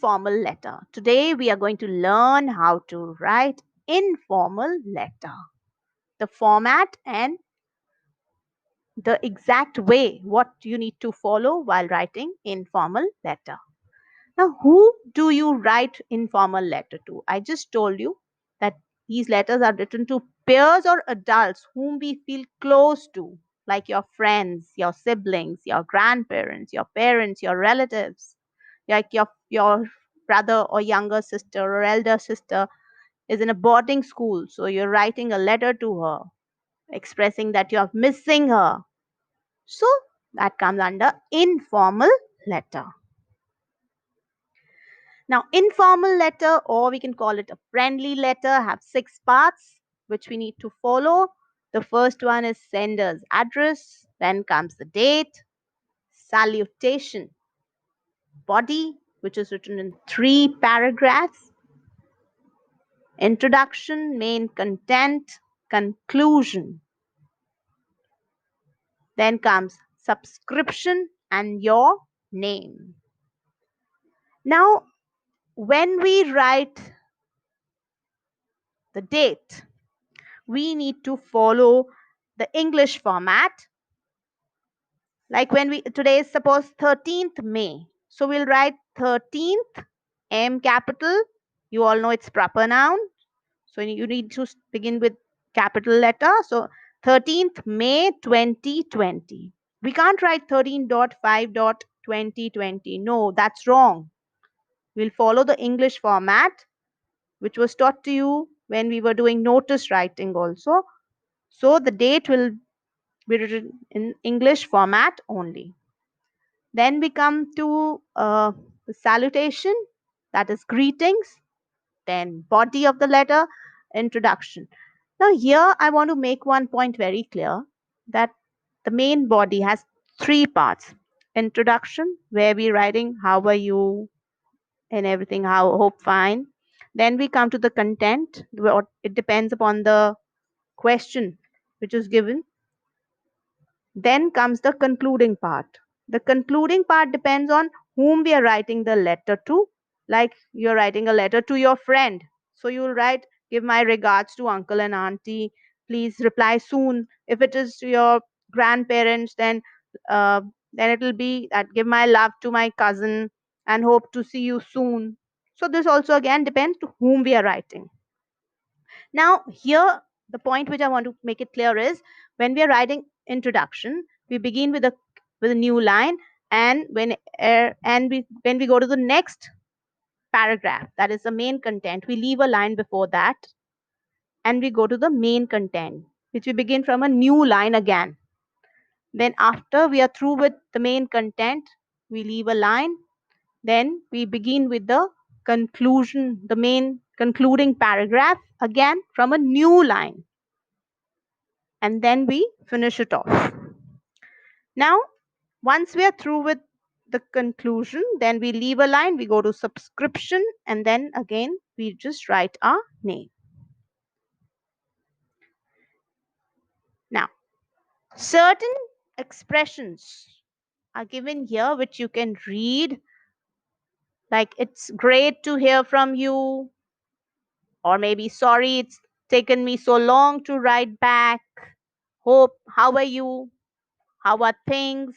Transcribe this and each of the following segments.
informal letter. Today we are going to learn how to write informal letter, the format and the exact way what you need to follow while writing informal letter. Now, who do you write informal letter to? I just told you that these letters are written to peers or adults whom we feel close to, like your friends, your siblings, your grandparents, your parents, your relatives, like your brother or younger sister or elder sister is in a boarding school, so you're writing a letter to her expressing that you're missing her. So that comes under informal letter. Now, informal letter, or we can call it a friendly letter, have 6 parts which we need to follow. The first one is sender's address, then comes the date, salutation, body, which is written in 3 paragraphs, introduction, main content, conclusion. Then comes subscription and your name. Now, when we write the date, we need to follow the English format. Like when today is suppose 13th May. So we'll write 13th, M capital. You all know it's proper noun. So you need to begin with capital letter. So 13th May 2020. We can't write 13.5.2020. No, that's wrong. We'll follow the English format, which was taught to you when we were doing notice writing also. So the date will be written in English format only. Then we come to the salutation, that is greetings. Then body of the letter, introduction. Now here I want to make one point very clear, that the main body has 3 parts. Introduction, where we're writing how are you and everything, how hope fine. Then we come to the content. It depends upon the question which is given. Then comes the concluding part. The concluding part depends on whom we are writing the letter to. Like you're writing a letter to your friend. So you'll write, give my regards to uncle and auntie. Please reply soon. If it is to your grandparents, then it will be that give my love to my cousin and hope to see you soon. So this also again depends to whom we are writing. Now, here the point which I want to make it clear is when we are writing introduction, we begin with a new line, and when we go to the next paragraph, that is the main content, we leave a line before that, and we go to the main content, which we begin from a new line again. Then after we are through with the main content, we leave a line. Then we begin with the conclusion, the main concluding paragraph, again from a new line. And then we finish it off. Now, once we are through with the conclusion, then we leave a line, we go to subscription, and then again we just write our name. Now, certain expressions are given here which you can read, like it's great to hear from you, or maybe sorry it's taken me so long to write back, hope, how are you, how are things,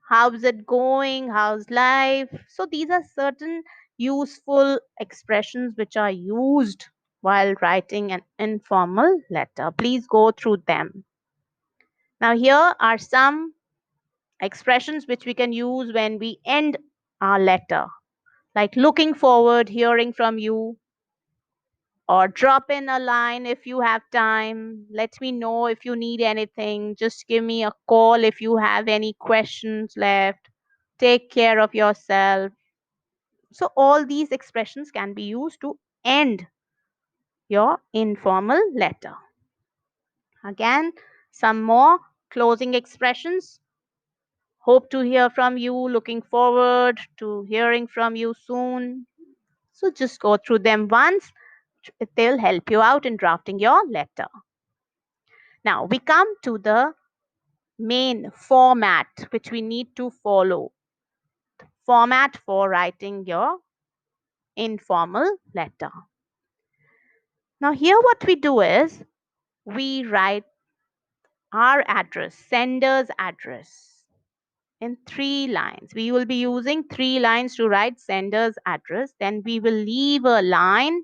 how's it going, how's life. So these are certain useful expressions which are used while writing an informal letter. Please go through them. Now here are some expressions which we can use when we end our letter, like looking forward, hearing from you, or drop in a line if you have time. Let me know if you need anything. Just give me a call if you have any questions left. Take care of yourself. So, all these expressions can be used to end your informal letter. Again, some more closing expressions. Hope to hear from you. Looking forward to hearing from you soon. So, just go through them once. They'll help you out in drafting your letter. Now we come to the main format which we need to follow. format for writing your informal letter. Now, here what we do is we write our address, sender's address, in 3 lines. We will be using 3 lines to write sender's address. Then we will leave a line.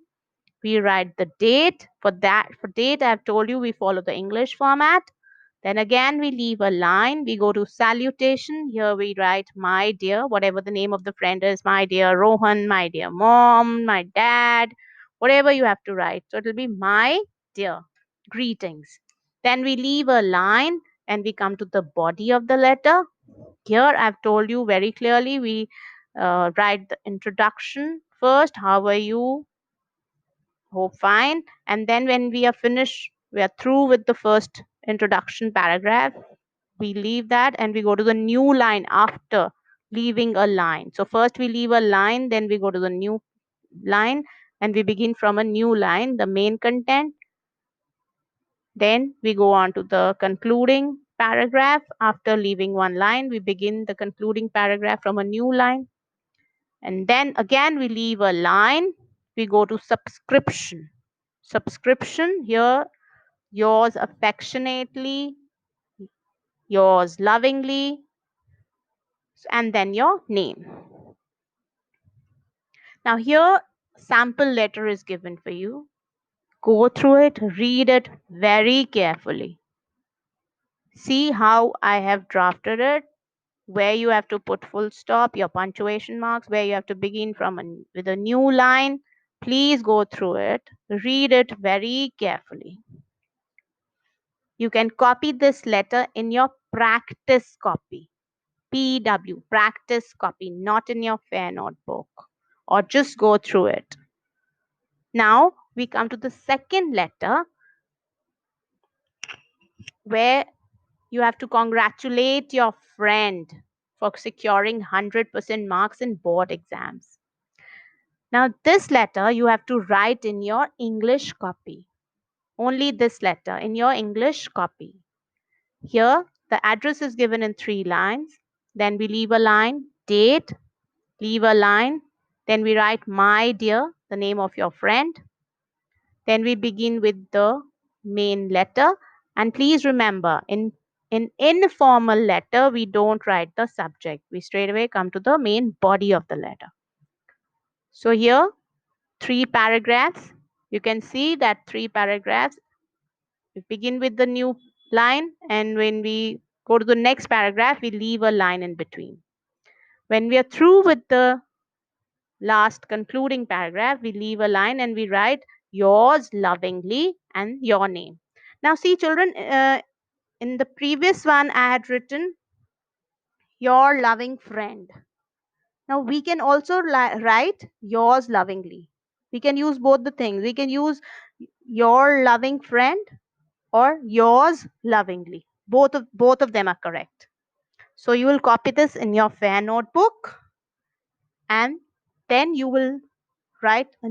We write the date. For date, I've told you we follow the English format. Then again, we leave a line. We go to salutation. Here we write my dear, whatever the name of the friend is, my dear Rohan, my dear mom, my dad, whatever you have to write. So it'll be my dear, greetings. Then we leave a line and we come to the body of the letter. Here I've told you very clearly, we write the introduction first. How are you? Hope fine. And then when we are finished, we are through with the first introduction paragraph, we leave that and we go to the new line after leaving a line. So first we leave a line, then we go to the new line and we begin from a new line, the main content. Then we go on to the concluding paragraph. After leaving one line, we begin the concluding paragraph from a new line. And then again, we leave a line. We go to subscription. Subscription, here, yours affectionately, yours lovingly, and then your name. Now, here, sample letter is given for you. Go through it, read it very carefully. See how I have drafted it, where you have to put full stop, your punctuation marks, where you have to begin with a new line. Please go through it, read it very carefully. You can copy this letter in your practice copy. PW, practice copy, not in your fair notebook, or just go through it. Now we come to the second letter where you have to congratulate your friend for securing 100% marks in board exams. Now, this letter you have to write in your English copy. Only this letter in your English copy. Here, the address is given in 3 lines. Then we leave a line, date, leave a line. Then we write, my dear, the name of your friend. Then we begin with the main letter. And please remember, in informal letter, we don't write the subject. We straight away come to the main body of the letter. So here, 3 paragraphs. You can see that 3 paragraphs. We begin with the new line, and when we go to the next paragraph, we leave a line in between. When we are through with the last concluding paragraph, we leave a line and we write yours lovingly and your name. Now, see, children, in the previous one, I had written your loving friend. Now, we can also write yours lovingly. We can use both the things. We can use your loving friend or yours lovingly. Both of them are correct. So you will copy this in your fair notebook and then you will write